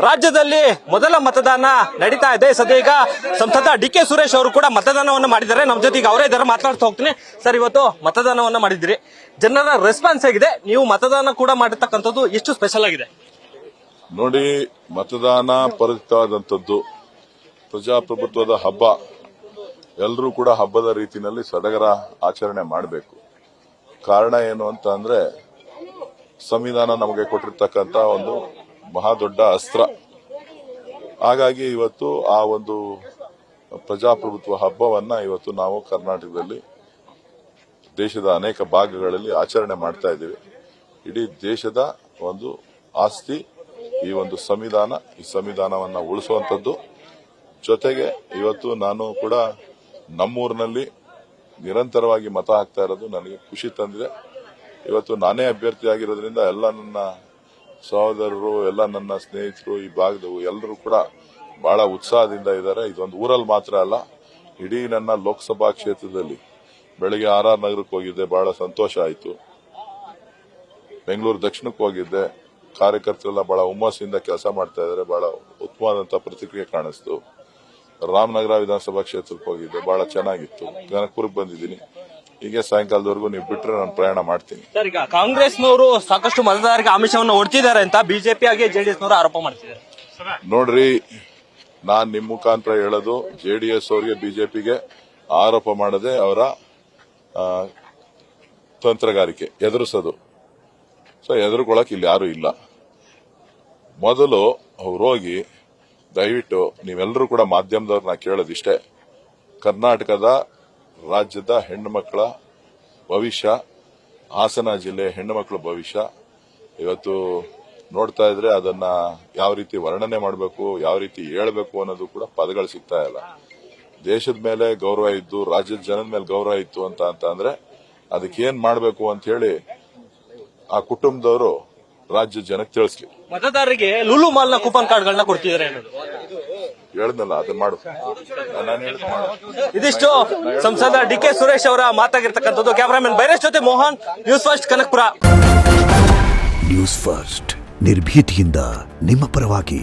ರಾಜ್ಯದಲ್ಲಿ ಮೊದಲ ಮತದಾನ ನಡೀತಾ ಇದೆ. ಸದ್ಯ ಸಂಸದ ಡಿ.ಕೆ. ಸುರೇಶ್ ಅವರು ಕೂಡ ಮತದಾನವನ್ನು ಮಾಡಿದ್ದಾರೆ. ನಮ್ಮ ಜೊತೆಗೆ ಅವರೇ ಇದ್ದಾರೆ, ಮಾತಾಡ್ತಾ ಹೋಗ್ತೀನಿ. ಸರ್, ಇವತ್ತು ಮತದಾನವನ್ನ ಮಾಡಿದ್ರಿ, ಜನರ ರೆಸ್ಪಾನ್ಸ್ ಹೇಗಿದೆ? ನೀವು ಮತದಾನ ಕೂಡ ಮಾಡಿರ್ತಕ್ಕಂಥದ್ದು ಎಷ್ಟು ಸ್ಪೆಷಲ್ ಆಗಿದೆ? ನೋಡಿ, ಮತದಾನ ಪರಿಚಿತವಾದಂಥದ್ದು, ಪ್ರಜಾಪ್ರಭುತ್ವದ ಹಬ್ಬ. ಎಲ್ಲರೂ ಕೂಡ ಹಬ್ಬದ ರೀತಿಯಲ್ಲಿ ಸಡಗರ ಆಚರಣೆ ಮಾಡಬೇಕು. ಕಾರಣ ಏನು ಅಂತ ಅಂದ್ರೆ, ಸಂವಿಧಾನ ನಮಗೆ ಕೊಟ್ಟಿರ್ತಕ್ಕಂಥ ಒಂದು ಮಹಾದೊಡ್ಡ ಅಸ್ತ್ರ. ಹಾಗಾಗಿ ಇವತ್ತು ಆ ಒಂದು ಪ್ರಜಾಪ್ರಭುತ್ವ ಹಬ್ಬವನ್ನ ಇವತ್ತು ನಾವು ಕರ್ನಾಟಕದಲ್ಲಿ ದೇಶದ ಅನೇಕ ಭಾಗಗಳಲ್ಲಿ ಆಚರಣೆ ಮಾಡ್ತಾ ಇದ್ದೀವಿ. ಇಡೀ ದೇಶದ ಒಂದು ಆಸ್ತಿ ಈ ಒಂದು ಸಂವಿಧಾನ. ಈ ಸಂವಿಧಾನವನ್ನ ಉಳಿಸುವಂತದ್ದು. ಜೊತೆಗೆ ಇವತ್ತು ನಾನು ಕೂಡ ನಮ್ಮೂರಿನಲ್ಲಿ ನಿರಂತರವಾಗಿ ಮತ ಹಾಕ್ತಾ ಇರೋದು ನನಗೆ ಖುಷಿ ತಂದಿದೆ. ಇವತ್ತು ನಾನೇ ಅಭ್ಯರ್ಥಿಯಾಗಿರೋದ್ರಿಂದ ಎಲ್ಲ ನನ್ನ ಸಹೋದರರು, ಎಲ್ಲ ನನ್ನ ಸ್ನೇಹಿತರು, ಈ ಭಾಗದವು ಎಲ್ಲರೂ ಕೂಡ ಬಹಳ ಉತ್ಸಾಹದಿಂದ ಇದ್ದಾರೆ. ಇದೊಂದು ಊರಲ್ಲಿ ಮಾತ್ರ ಅಲ್ಲ, ಇಡೀ ನನ್ನ ಲೋಕಸಭಾ ಕ್ಷೇತ್ರದಲ್ಲಿ ಬೆಳಗ್ಗೆ RR ನಗರಕ್ಕೆ ಹೋಗಿದ್ದೆ, ಬಹಳ ಸಂತೋಷ ಆಯಿತು. ಬೆಂಗಳೂರು ದಕ್ಷಿಣಕ್ಕೆ ಹೋಗಿದ್ದೆ, ಕಾರ್ಯಕರ್ತರೆಲ್ಲ ಬಹಳ ಹುಮ್ಮಸ್ಸಿಂದ ಕೆಲಸ ಮಾಡ್ತಾ ಇದ್ದಾರೆ, ಬಹಳ ಉತ್ತಮವಾದಂತಹ ಪ್ರತಿಕ್ರಿಯೆ ಕಾಣಿಸ್ತು. ರಾಮನಗರ ವಿಧಾನಸಭಾ ಕ್ಷೇತ್ರಕ್ಕೆ ಹೋಗಿದ್ದೆ, ಬಹಳ ಚೆನ್ನಾಗಿತ್ತು. ಕನಕಪುರಕ್ಕೆ ಬಂದಿದ್ದೀನಿ. ಹೀಗೆ ಸಾಯಂಕಾಲದವರೆಗೂ ನೀವು ಬಿಟ್ಟರೆ ನಾನು ಪ್ರಯಾಣ ಮಾಡ್ತೀನಿ. ಸರ್, ಈಗ ಕಾಂಗ್ರೆಸ್ನವರು ಸಾಕಷ್ಟು ಮತದಾರರಿಗೆ ಆಮಿಷವನ್ನು ಒಡ್ತಿದ್ದಾರೆ ಅಂತ ಬಿಜೆಪಿ ಹಾಗೆ ಜೆಡಿಎಸ್ನವರು ಆರೋಪ ಮಾಡ್ತಿದ್ದಾರೆ. ನೋಡ್ರಿ, ನಾನ್ ನಿಮ್ಮ ಮುಖಾಂತರ ಹೇಳೋದು, ಜೆಡಿಎಸ್ ಅವರಿಗೆ ಬಿಜೆಪಿಗೆ ಆರೋಪ ಮಾಡದೆ ಅವರ ತಂತ್ರಗಾರಿಕೆ ಎದುರಿಸೋದು. ಸೊ ಎದುರುಕೊಳ್ಳಕ್ ಇಲ್ಲಿ ಯಾರು ಇಲ್ಲ. ಮೊದಲು ಅವ್ರು ಹೋಗಿ ದಯವಿಟ್ಟು ನೀವೆಲ್ಲರೂ ಕೂಡ ಮಾಧ್ಯಮದವ್ರನ್ನ ಕೇಳೋದಿಷ್ಟೇ, ಕರ್ನಾಟಕದ ರಾಜ್ಯದ ಹೆಣ್ಣು ಮಕ್ಕಳ ಭವಿಷ್ಯ, ಹಾಸನ ಜಿಲ್ಲೆ ಹೆಣ್ಣು ಮಕ್ಕಳ ಭವಿಷ್ಯ ಇವತ್ತು ನೋಡ್ತಾ ಇದ್ರೆ ಅದನ್ನ ಯಾವ ರೀತಿ ವರ್ಣನೆ ಮಾಡಬೇಕು, ಯಾವ ರೀತಿ ಹೇಳಬೇಕು ಅನ್ನೋದು ಕೂಡ ಪದಗಳು ಸಿಗ್ತಾ ಇಲ್ಲ. ದೇಶದ ಮೇಲೆ ಗೌರವ ಇದ್ದು, ರಾಜ್ಯದ ಜನದ ಮೇಲೆ ಗೌರವ ಇತ್ತು ಅಂತ ಅಂದ್ರೆ ಅದಕ್ಕೆ ಏನ್ ಮಾಡಬೇಕು ಅಂತ ಹೇಳಿ ಆ ಕುಟುಂಬದವರು ರಾಜ್ಯದ ಜನಕ್ಕೆ ತಿಳಿಸ್ಲಿ. ಮತದಾರರಿಗೆ ಲೂಲು ಮಾಲ್ನ ಕೂಪನ್ ಕಾರ್ಡ್ಗಳನ್ನ ಕೊಡ್ತಿದ್ದಾರೆ ಅನ್ನೋದು ಹೇಳದ್ನಲ್ಲ, ಅದನ್ನ ಮಾಡು. ಇದಿಷ್ಟು ಸಂಸದ ಡಿ.ಕೆ. ಸುರೇಶ್ ಅವರ ಮಾತಾಗಿರ್ತಕ್ಕಂಥದ್ದು. ಕ್ಯಾಮರಾಮನ್ ಬೈರೇಶ್ ಜೊತೆ Mohan, news first Kanakapura. News first ನಿರ್ಭೀತಿಯಿಂದ ನಿಮ್ಮ ಪರವಾಗಿ.